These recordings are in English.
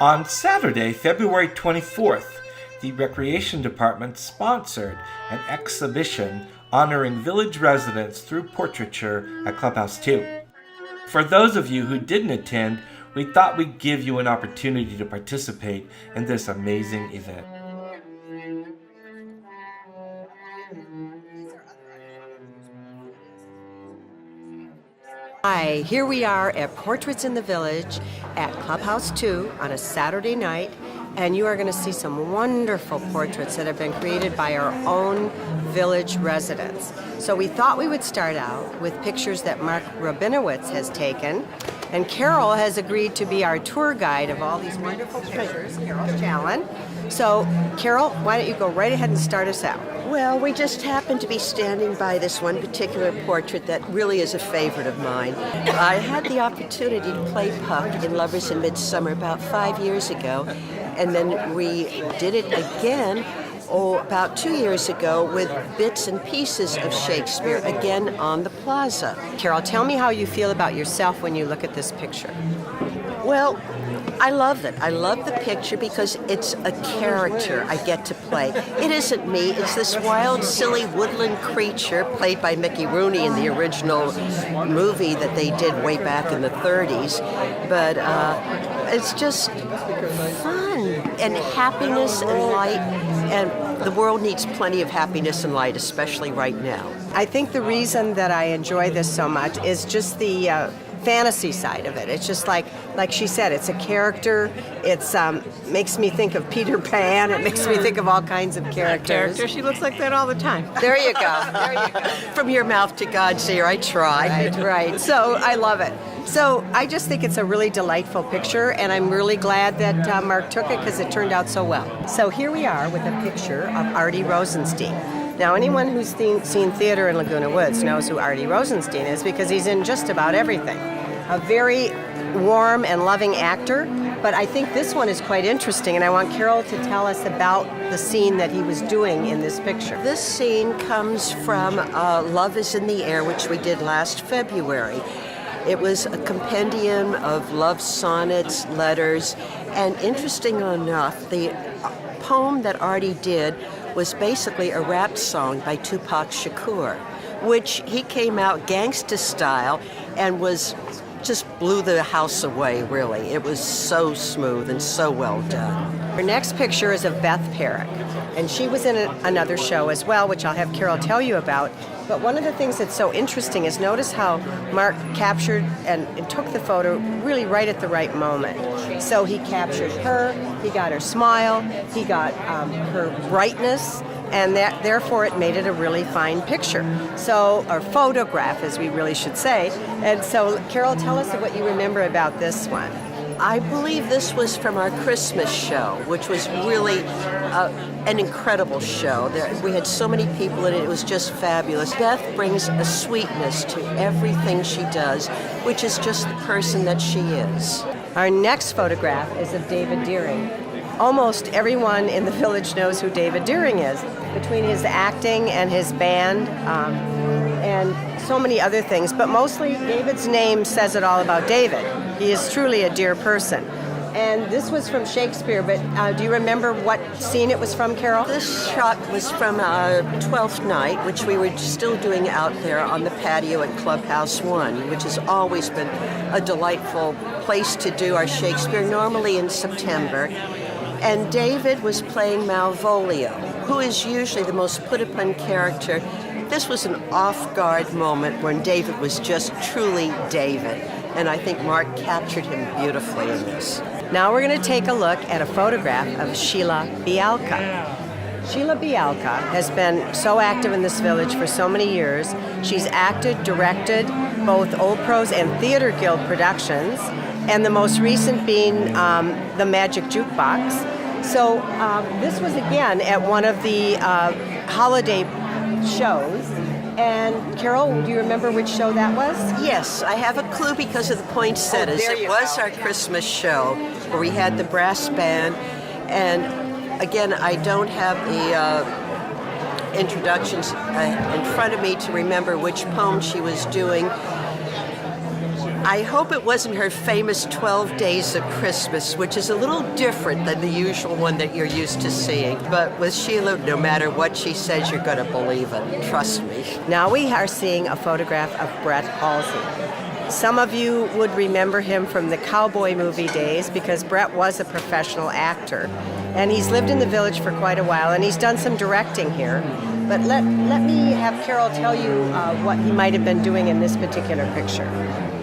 On Saturday, February 24th, the Recreation Department sponsored an exhibition honoring village residents through portraiture at Clubhouse 2. For those of you who didn't attend, we thought we'd give you an opportunity to participate in this amazing event. Hi, here we are at Portraits in the Village at Clubhouse 2 on a Saturday night, and you are going to see some wonderful portraits that have been created by our own village residents. So we thought we would start out with pictures that Mark Rabinowitz has taken, and Carol has agreed to be our tour guide of all these wonderful pictures, Carol Challen. So, Carol, why don't you go right ahead and start us out? Well, we just happened to be standing by this one particular portrait that really is a favorite of mine. I had the opportunity to play Puck in Lovers in Midsummer about 5 years ago, and then we did it again about 2 years ago with bits and pieces of Shakespeare, again on the plaza. Carol, tell me how you feel about yourself when you look at this picture. Well, I love it. I love the picture because it's a character I get to play. It isn't me. It's this wild, silly woodland creature played by Mickey Rooney in the original movie that they did way back in the 30s. But it's just fun and happiness and light. And the world needs plenty of happiness and light, especially right now. I think the reason that I enjoy this so much is just the fantasy side of it. It's just like she said, it's a character. It's makes me think of Peter Pan. It makes me think of all kinds of characters. She looks like that all the time. There you go. There you go. From your mouth to God's ear, I try. Right. So I love it. So I just think it's a really delightful picture, and I'm really glad that Mark took it because it turned out so well. So here we are with a picture of Artie Rosenstein. Now, anyone who's seen theater in Laguna Woods knows who Artie Rosenstein is because he's in just about everything. A very warm and loving actor, but I think this one is quite interesting, and I want Carol to tell us about the scene that he was doing in this picture. This scene comes from Love is in the Air, which we did last February. It was a compendium of love sonnets, letters, and interesting enough, the poem that Artie did was basically a rap song by Tupac Shakur, which he came out gangsta style and just blew the house away, really. It was so smooth and so well done. Her next picture is of Beth Perrick, and she was in another show as well, which I'll have Carol tell you about. But one of the things that's so interesting is notice how Mark captured and took the photo really right at the right moment. So he captured her, he got her smile, he got her brightness, and therefore it made it a really fine picture. So, or photograph, as we really should say. And so, Carol, tell us what you remember about this one. I believe this was from our Christmas show, which was really an incredible show. We had so many people in it. It was just fabulous. Beth brings a sweetness to everything she does, which is just the person that she is. Our next photograph is of David Deering. Almost everyone in the village knows who David Deering is, between his acting and his band and so many other things. But mostly, David's name says it all about David. He is truly a dear person. And this was from Shakespeare, but do you remember what scene it was from, Carol? This shot was from Twelfth Night, which we were still doing out there on the patio at Clubhouse 1, which has always been a delightful place to do our Shakespeare, normally in September. And David was playing Malvolio, who is usually the most put-upon character. This was an off-guard moment when David was just truly David. And I think Mark captured him beautifully in this. Now we're going to take a look at a photograph of Sheila Bialka. Sheila Bialka has been so active in this village for so many years. She's acted, directed both Old Pros and Theater Guild productions, and the most recent being the Magic Jukebox. So this was again at one of the holiday shows. And Carol, do you remember which show that was? Yes, I have a clue because of the poinsettias. It was our Christmas show where we had the brass band. And again, I don't have the introductions in front of me to remember which poem she was doing. I hope it wasn't her famous 12 Days of Christmas, which is a little different than the usual one that you're used to seeing. But with Sheila, no matter what she says, you're going to believe it. Trust me. Now we are seeing a photograph of Brett Halsey. Some of you would remember him from the cowboy movie days because Brett was a professional actor. And he's lived in the Village for quite a while, and he's done some directing here. But let me have Carol tell you what he might have been doing in this particular picture.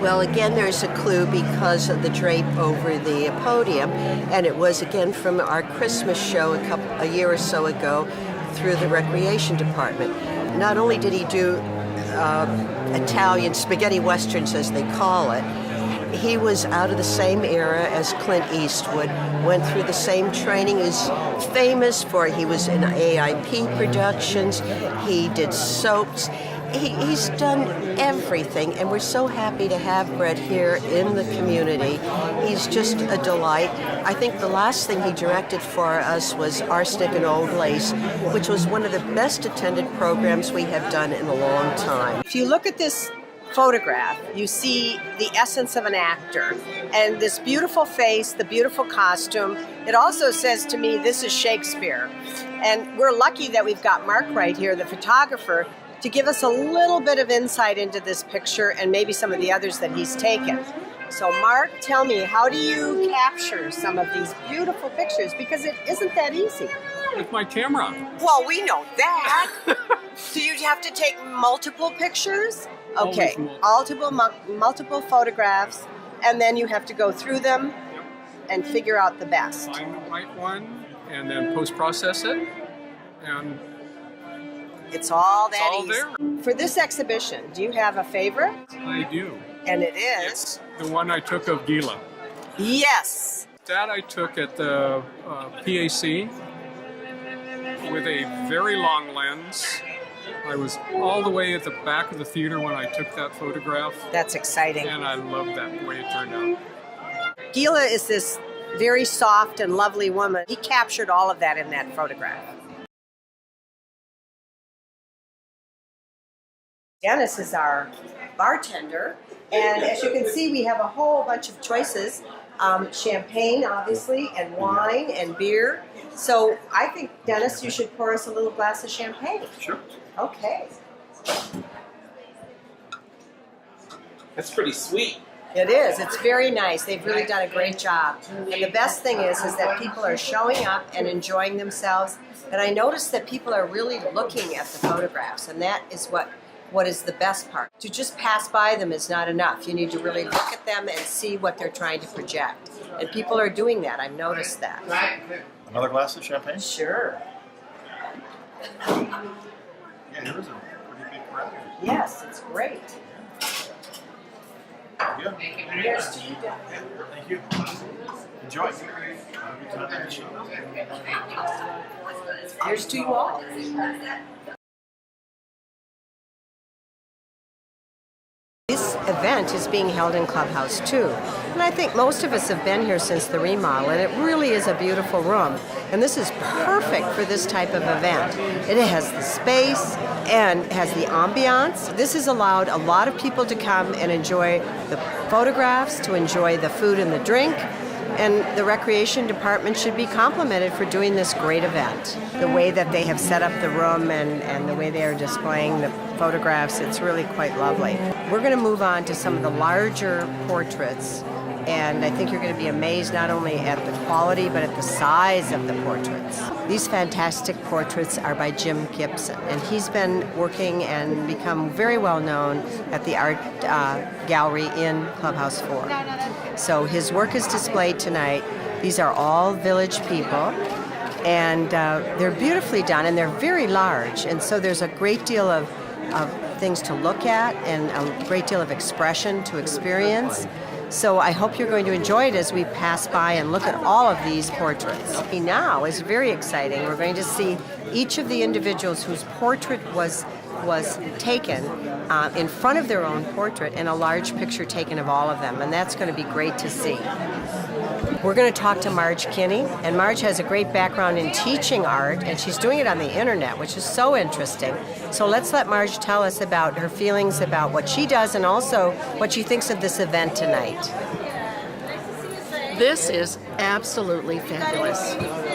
Well, again, there's a clue because of the drape over the podium, and it was again from our Christmas show a year or so ago through the recreation department. Not only did he do Italian spaghetti westerns, as they call it, he was out of the same era as Clint Eastwood, went through the same training, is famous for, he was in AIP productions, he did soaps. He's done everything, and we're so happy to have Brett here in the community. He's just a delight. I think the last thing he directed for us was Arsenic and Old Lace, which was one of the best attended programs we have done in a long time. If you look at this photograph, you see the essence of an actor, and this beautiful face, the beautiful costume. It also says to me, this is Shakespeare. And we're lucky that we've got Mark right here, the photographer, to give us a little bit of insight into this picture and maybe some of the others that he's taken. So Mark, tell me, how do you capture some of these beautiful pictures? Because it isn't that easy. With my camera. Well, we know that. Do you have to take multiple pictures? Okay, multiple photographs, and then you have to go through them and figure out the best. Find the right one, and then post-process it, and it's all that all easy. there. For this exhibition, do you have a favorite? I do. And it is? It's the one I took of Gila. Yes. That I took at the PAC with a very long lens. I was all the way at the back of the theater when I took that photograph. That's exciting. And I love that way it turned out. Gila is this very soft and lovely woman. He captured all of that in that photograph. Dennis is our bartender, and as you can see, we have a whole bunch of choices. Champagne, obviously, and wine and beer. So I think, Dennis, you should pour us a little glass of champagne. Sure. Okay. That's pretty sweet. It is. It's very nice. They've really done a great job. And the best thing is that people are showing up and enjoying themselves. And I noticed that people are really looking at the photographs, and that is what is the best part. To just pass by them is not enough. You need to really look at them and see what they're trying to project. And people are doing that. I've noticed that. Another glass of champagne? Sure. Yeah, here is a pretty big crowd. Yes, it's great. Yeah. Here's to you, Dennis. Thank you. Enjoy. Have a good time at the show. Here's to you all. This event is being held in Clubhouse 2, and I think most of us have been here since the remodel, and it really is a beautiful room, and this is perfect for this type of event. It has the space and has the ambiance. This has allowed a lot of people to come and enjoy the photographs, to enjoy the food and the drink, and the recreation department should be complimented for doing this great event. The way that they have set up the room and the way they are displaying the photographs, it's really quite lovely. We're going to move on to some of the larger portraits, and I think you're going to be amazed not only at the quality but at the size of the portraits. These fantastic portraits are by Jim Gibson, and he's been working and become very well known at the art gallery in Clubhouse 4. So his work is displayed tonight. These are all Village people, and they're beautifully done, and they're very large, and so there's a great deal of things to look at and a great deal of expression to experience. So I hope you're going to enjoy it as we pass by and look at all of these portraits. Now is very exciting. We're going to see each of the individuals whose portrait was taken in front of their own portrait and a large picture taken of all of them, and that's going to be great to see. We're going to talk to Marge Kinney, and Marge has a great background in teaching art, and she's doing it on the internet, which is so interesting. So let's let Marge tell us about her feelings about what she does and also what she thinks of this event tonight. This is absolutely fabulous.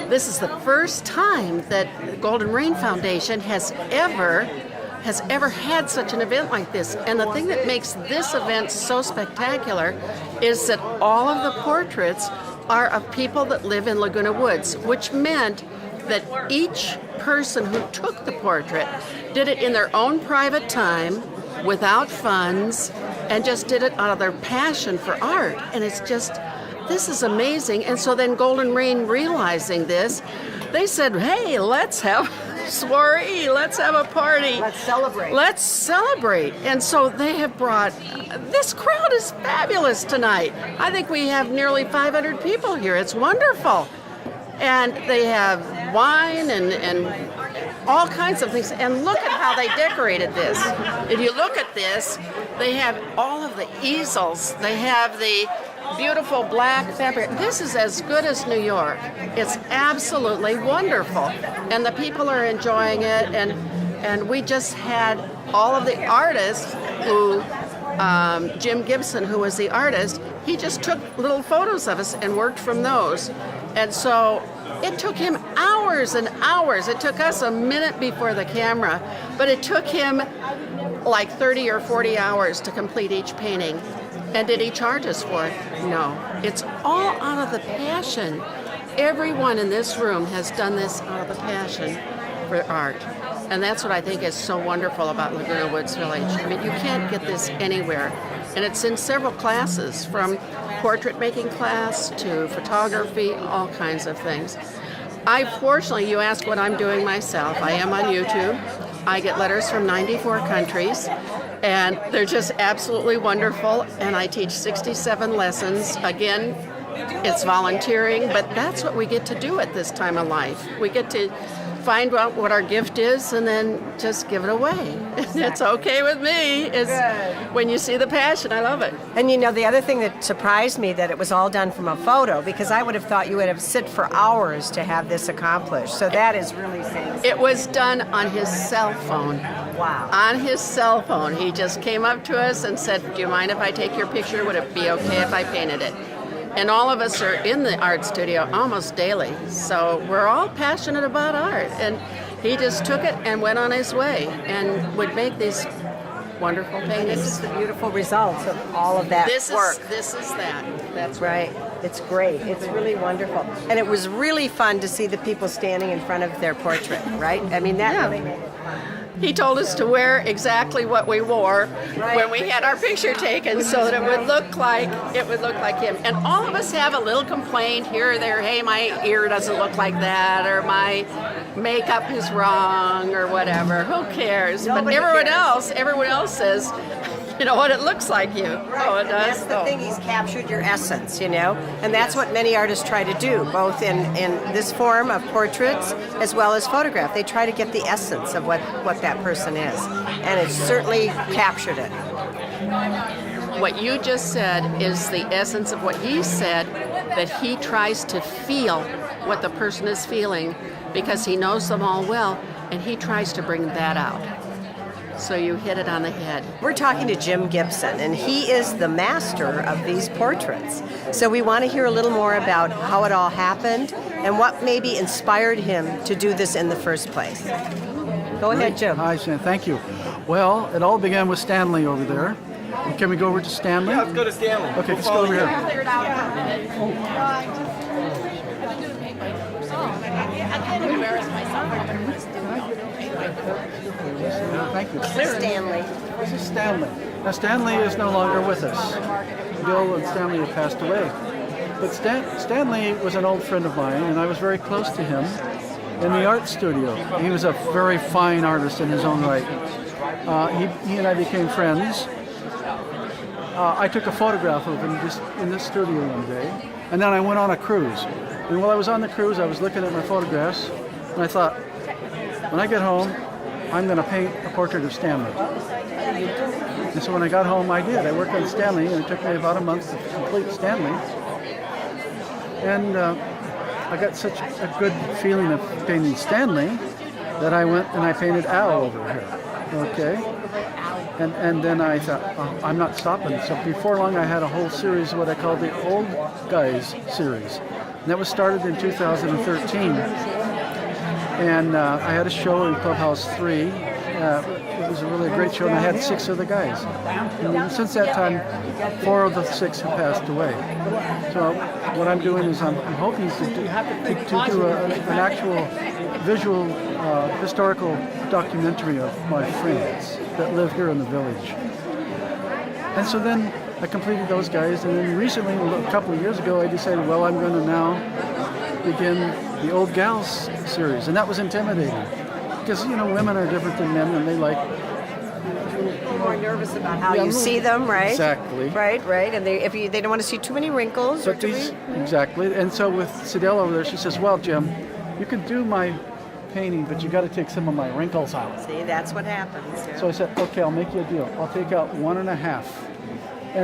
This is the first time that Golden Rain Foundation has ever had such an event like this. And the thing that makes this event so spectacular is that all of the portraits are of people that live in Laguna Woods, which meant that each person who took the portrait did it in their own private time, without funds, and just did it out of their passion for art. And it's just, this is amazing. And so then Golden Rain, realizing this, they said, hey, let's have a soiree, let's have a party. Let's celebrate. Let's celebrate. And so they have brought, this crowd is fabulous tonight. I think we have nearly 500 people here. It's wonderful. And they have wine and all kinds of things. And look at how they decorated this. If you look at this, they have all of the easels. They have the beautiful black fabric. This is as good as New York. It's absolutely wonderful. And the people are enjoying it. And we just had all of the artists who, Jim Gibson, who was the artist, he just took little photos of us and worked from those. And so it took him hours and hours. It took us a minute before the camera, but it took him like 30 or 40 hours to complete each painting. And did he charge us for it? No. It's all out of the passion. Everyone in this room has done this out of the passion for art. And that's what I think is so wonderful about Laguna Woods Village. I mean, you can't get this anywhere. And it's in several classes, from portrait making class to photography, all kinds of things. Fortunately, you ask what I'm doing myself. I am on YouTube. I get letters from 94 countries, and they're just absolutely wonderful. And I teach 67 lessons. Again, it's volunteering, but that's what we get to do at this time of life. We get to find out what our gift is and then just give it away. It's okay with me. When you see the passion, I love it. And you know, the other thing that surprised me, that it was all done from a photo, because I would have thought you would have sit for hours to have this accomplished. So that is really saying. It was done on his cell phone. Wow. On his cell phone. He just came up to us and said, do you mind if I take your picture? Would it be okay if I painted it? And all of us are in the art studio almost daily. So we're all passionate about art. And he just took it and went on his way and would make these wonderful paintings. This is the beautiful results of all of that work. This is that. That's right. It's great. It's really wonderful. And it was really fun to see the people standing in front of their portrait, right? I mean, that really made it fun. He told us to wear exactly what we wore when we had our picture taken, so that it would look like him. And all of us have a little complaint here or there. Hey, my ear doesn't look like that, or my makeup is wrong, or whatever. Who cares? Nobody but cares. everyone else says, you know what, it looks like you. Right. Oh, it does. That's the thing, he's captured your essence, you know? And that's what many artists try to do, both in this form of portraits as well as photograph. They try to get the essence of what that person is. And it's certainly captured it. What you just said is the essence of what he said, that he tries to feel what the person is feeling because he knows them all well, and he tries to bring that out. So you hit it on the head. We're talking to Jim Gibson, and he is the master of these portraits. So we want to hear a little more about how it all happened and what maybe inspired him to do this in the first place. Go ahead, Jim. Hi, Stan. Thank you. Well, it all began with Stanley over there. Can we go over to Stanley? Yeah, let's go to Stanley. Okay, let's go over here. Thank you. Stanley. This is Stanley. Now, Stanley is no longer with us. Bill and Stanley have passed away. But Stanley was an old friend of mine, and I was very close to him in the art studio. He was a very fine artist in his own right. He and I became friends. I took a photograph of him just in this studio one day, and then I went on a cruise. And while I was on the cruise, I was looking at my photographs, and I thought, when I get home, I'm going to paint a portrait of Stanley. And so when I got home, I did. I worked on Stanley, and it took me about a month to complete Stanley. And I got such a good feeling of painting Stanley that I went and I painted Al over here. Okay? And then I thought, oh, I'm not stopping. So before long, I had a whole series of what I call the Old Guys series. And that was started in 2013. And I had a show in Clubhouse 3. It was a really great show, and I had 6 of the guys. And since that time, 4 of the 6 have passed away. So what I'm doing is I'm hoping to do an actual visual historical documentary of my friends that live here in the village. And so then I completed those guys, and then recently, a couple of years ago, I decided, well, I'm going to now begin the Old Gals series, and that was intimidating. Because, you know, women are different than men, and they like... You're more nervous about how you see them, right? Exactly. Right. And they don't want to see too many wrinkles. But exactly. And so with Sidel over there, she says, well, Jim, you can do my painting, but you got to take some of my wrinkles out. See, that's what happens. Yeah. So I said, okay, I'll make you a deal. I'll take out 1.5.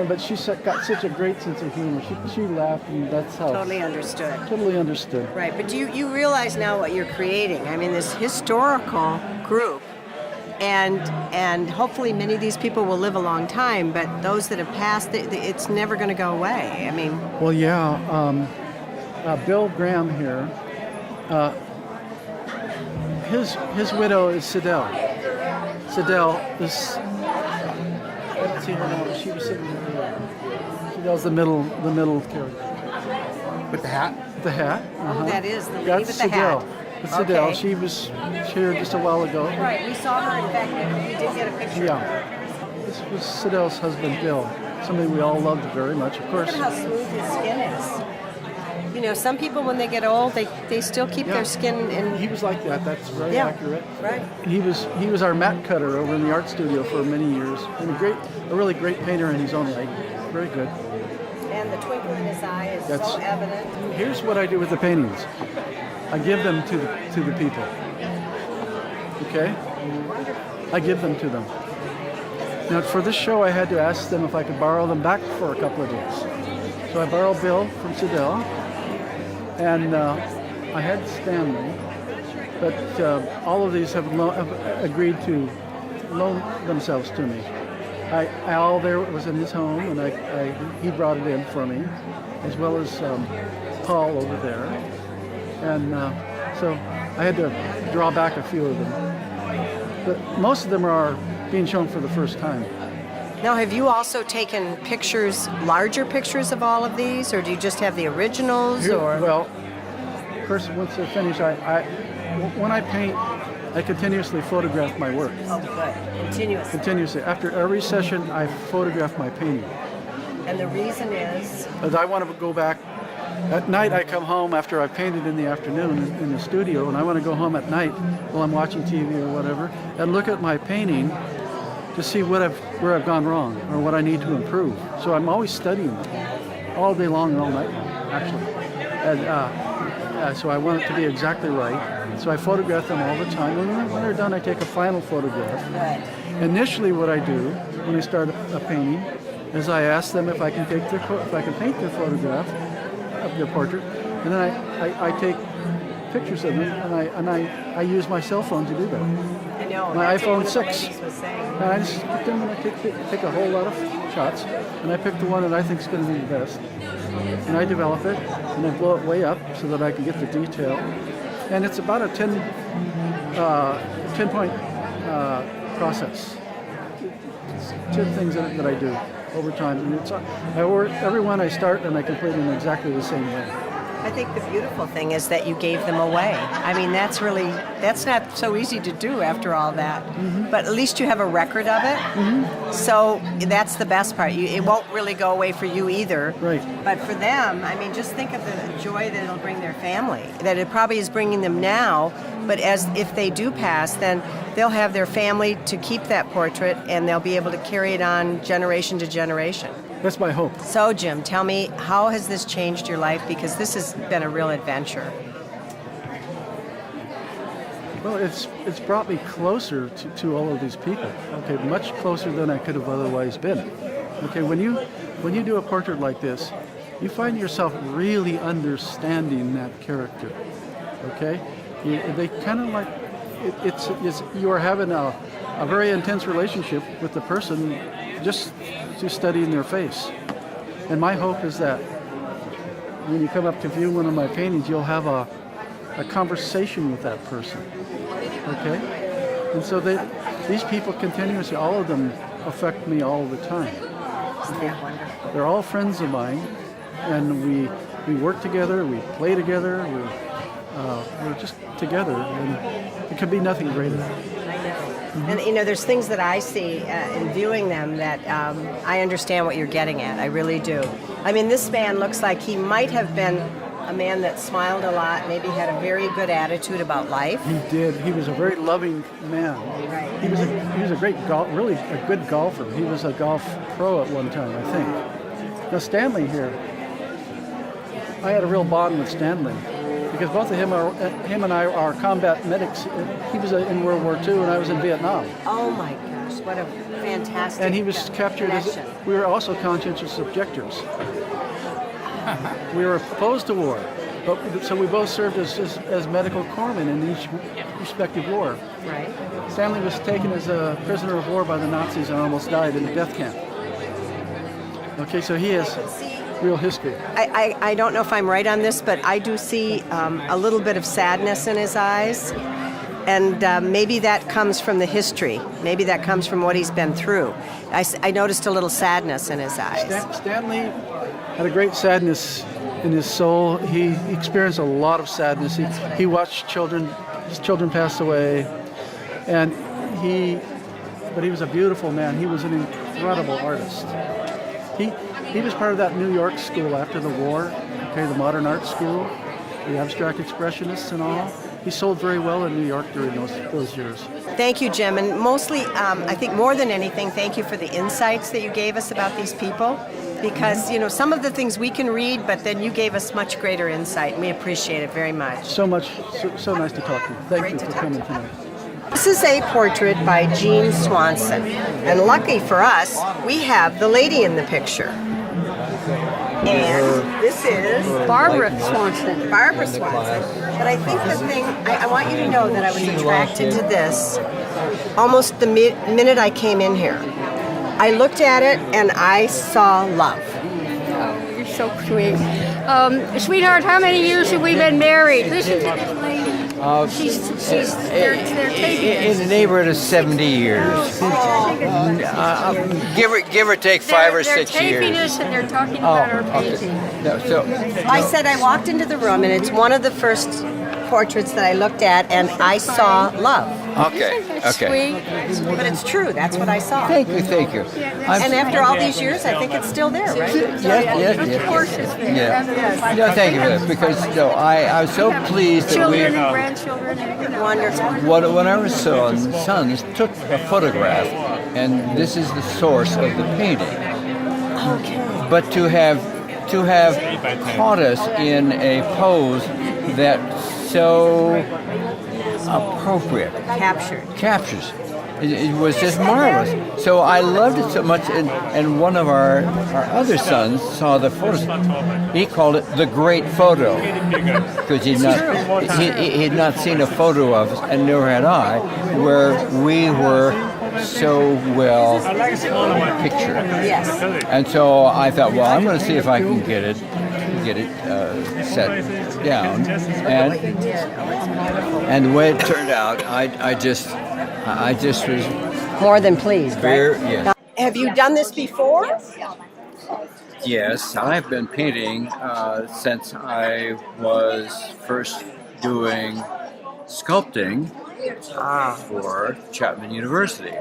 But she got such a great sense of humor. She laughed, and that's how... Totally understood. Totally understood. Right, but you realize now what you're creating. I mean, this historical group, and hopefully many of these people will live a long time, but those that have passed, it's never going to go away. I mean... Well, yeah. Bill Graham here, his widow is Sidel. Sidel is... I don't see her now. She was sitting there. She does the middle character. With the hat? The hat. Oh, that is the lady That's with the hat. That's Sidel. Okay. She was here just a while ago. Right, we saw her. In fact, we did get a picture of her. Yeah. This was Sidel's husband, Bill. Somebody we all loved very much, of course. Look at how smooth his skin is. You know, some people when they get old, they still keep their skin in. He was like that. That's very accurate. Right. He was our mat cutter over in the art studio for many years, and a really great painter in his own right. Very good. And the twinkle in his eye is so evident. Here's what I do with the paintings. I give them to the people. Okay? I give them to them. Now for this show, I had to ask them if I could borrow them back for a couple of days. So I borrowed Bill from Sidel, and I had Stanley, but all of these have agreed to loan themselves to me. Al there was in his home, and he brought it in for me, as well as Paul over there. And so I had to draw back a few of them. But most of them are being shown for the first time. Now, have you also taken pictures, larger pictures of all of these, or do you just have the originals? Well, first, once they're finished, when I paint, I continuously photograph my work. Oh, good. Continuously. After every session, I photograph my painting. And the reason is? Because I want to go back. At night, I come home after I've painted in the afternoon in the studio, and I want to go home at night while I'm watching TV or whatever, and look at my painting to see where I've gone wrong or what I need to improve. So I'm always studying them all day long and all night long, actually. And so I want it to be exactly right. So I photograph them all the time. When they're done, I take a final photograph. Initially, what I do when I start a painting is I ask them if I can paint their photograph of their portrait, and then I take pictures of them, and I use my cell phone to do that. I know. My iPhone 6. And I just get them and I take a whole lot of shots, and I pick the one that I think is going to be the best, and I develop it, and I blow it way up so that I can get the detail. And it's about a 10-point process. 10 things that I do over time, and every one I start and I complete in exactly the same way. I think the beautiful thing is that you gave them away. I mean, that's not so easy to do after all that. Mm-hmm. But at least you have a record of it. Mm-hmm. So that's the best part. It won't really go away for you either. Right. But for them, I mean, just think of the joy that it'll bring their family. That it probably is bringing them now, but if they do pass, then they'll have their family to keep that portrait, and they'll be able to carry it on generation to generation. That's my hope. So, Jim, tell me, how has this changed your life? Because this has been a real adventure. Well, it's brought me closer to all of these people. Okay, much closer than I could have otherwise been. Okay, when you do a portrait like this, you find yourself really understanding that character. Okay, they kind of like it's you are having a very intense relationship with the person just studying their face. And my hope is that when you come up to view one of my paintings, you'll have a conversation with that person. Okay, and so these people continuously, all of them affect me all the time. Okay? They're all friends of mine, and we work together, we play together, we're just together, and it could be nothing greater. And you know, there's things that I see in viewing them that I understand what you're getting at. I really do. I mean, this man looks like he might have been a man that smiled a lot, maybe had a very good attitude about life. He did. He was a very loving man. Right. He was a great really a good golfer. He was a golf pro at one time, I think. Now Stanley here, I had a real bond with Stanley because both of him and I are combat medics. He was in World War II and I was in Vietnam. Oh my gosh, what a fantastic And he was captured connection. we were also conscientious objectors. We were opposed to war, but so we both served as medical corpsmen in each respective war. Right. Stanley was taken as a prisoner of war by the Nazis and almost died in a death camp. Okay, so he has real history. I don't know if I'm right on this, but I do see a little bit of sadness in his eyes. And maybe that comes from the history. Maybe that comes from what he's been through. I noticed a little sadness in his eyes. Stanley had a great sadness in his soul. He experienced a lot of sadness. He watched his children pass away, but he was a beautiful man. He was an incredible artist. He was part of that New York school after the war, okay, the modern art school, the abstract expressionists and all. He sold very well in New York during those years. Thank you, Jim. And mostly, I think more than anything, thank you for the insights that you gave us about these people. Because, you know, some of the things we can read, but then you gave us much greater insight, and we appreciate it very much. So nice to talk to you. Thank you for coming tonight. This is a portrait by Jean Swanson. And lucky for us, we have the lady in the picture. And this is Barbara Swanson. Barbara Swanson. But I think the thing, I want you to know that I was attracted to this almost the minute I came in here. I looked at it and I saw love. Oh, you're so sweet. Sweetheart, how many years have we been married? Listen to this lady. They're taping in us. the neighborhood of 70 years. Give or take 5 or 6 They're taping years. us and they're talking about our painting. No, so I said I walked into the room and it's one of the first portraits that I looked at and I saw love. okay. Sweet. But it's true, that's what I saw. Thank you. And after all these years, I think it's still there, right? Yes. Of course it's there. Yeah. No, thank you for that because I was so pleased that Children and grandchildren. And, Wonderful. one of our sons took a photograph, and this is the source of the painting. Okay. But to have caught us in a pose that's so appropriate. Captures. It was just marvelous. So I loved it so much, and one of our other sons saw the photos. He called it the great photo because he had not seen a photo of us, and nor had I, where we were so well pictured. Yes. And so I thought, well, I'm going to see if I can get it set down, and the way it turned out, I just was More than pleased, right? yes. Have you done this before? Yes, I've been painting since I was first doing sculpting for Chapman University.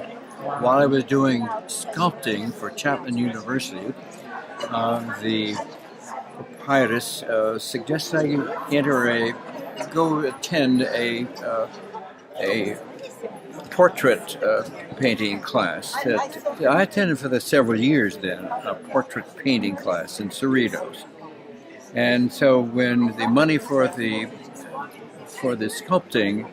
While I was doing sculpting for Chapman University, the proprietress suggested I go attend a portrait painting class that I attended for the several years then, a portrait painting class in Cerritos. And so when the money for for the sculpting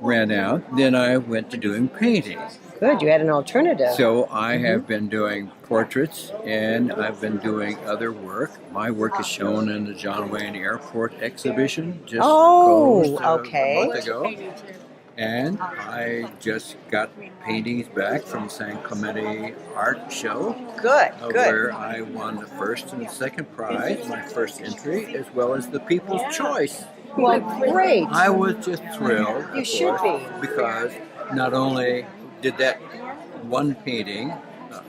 ran out, then I went to doing painting. Good, you had an alternative. So I have been doing portraits and I've been doing other work. My work is shown in the John Wayne Airport exhibition just closed, a month ago. And I just got paintings back from San Clemente Art Show. Good. Where I won the first and second prize, my first entry, as well as the People's Choice. Well, great. I was just thrilled. You should be. Because not only did that one painting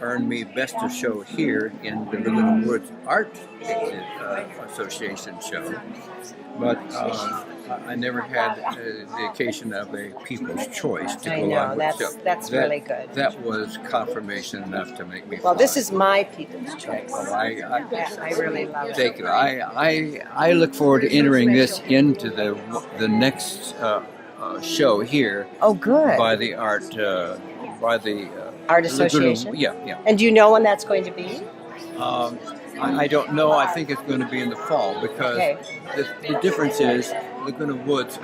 earn me Best of Show here in the Laguna Woods Art Association show, but I never had the occasion of a People's Choice to go on with. So that's really good. That was confirmation enough to make me. Well, this is my People's Choice. Well, I really love it. Thank you. I look forward to entering this into the next show here. Oh, good. By the art Art Association. Yeah. And do you know when that's going to be? I don't know. I think it's going to be in the fall because the difference is Laguna Woods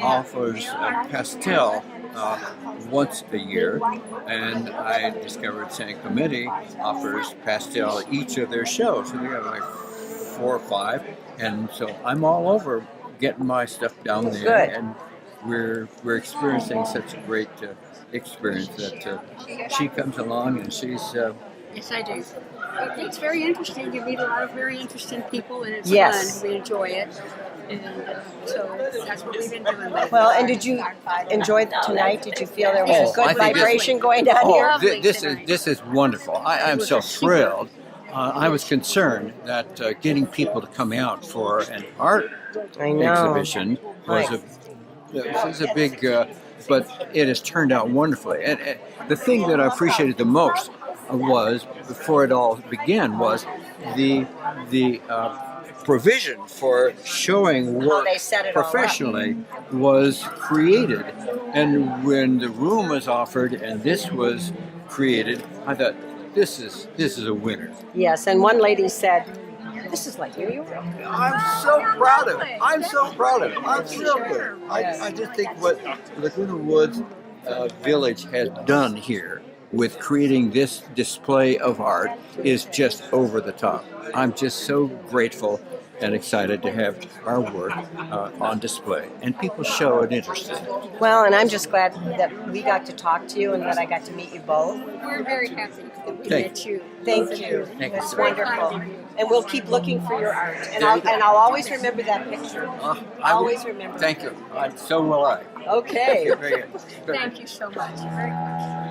offers pastel once a year, and I discovered San Clemente offers pastel each of their shows. So they have like 4 or 5, and so I'm all over getting my stuff down there. Good. And we're experiencing such a great experience that she comes along and she's. Yes, I do. It's very interesting. You meet a lot of very interesting people, and it's Yes. fun. We enjoy it, and so that's what we've been doing lately. Well, and did you enjoy tonight? Did you feel there was a I good think vibration going down here? This is wonderful. I'm so thrilled. I was concerned that getting people to come out for an art exhibition was a big, but it has turned out wonderfully. And the thing that I appreciated the most was, before it all began, was the provision for showing work professionally was created. And when the room was offered and this was created, I thought, this is a winner. Yes, and one lady said, "This is like New York." I'm so proud of it. I'm so proud of it. I'm thrilled. I just think what Laguna Woods Village has done here with creating this display of art is just over the top. I'm just so grateful and excited to have our work on display, and people show an interest in it. Well, and I'm just glad that we got to talk to you and that I got to meet you both. We're very happy that we Thank met you. Thank you. Thank you. It's wonderful. And we'll keep looking for your art. And I'll always remember that picture. I will. Always remember. Thank you. So will I. Okay. Very good. Thank you so much. Very much.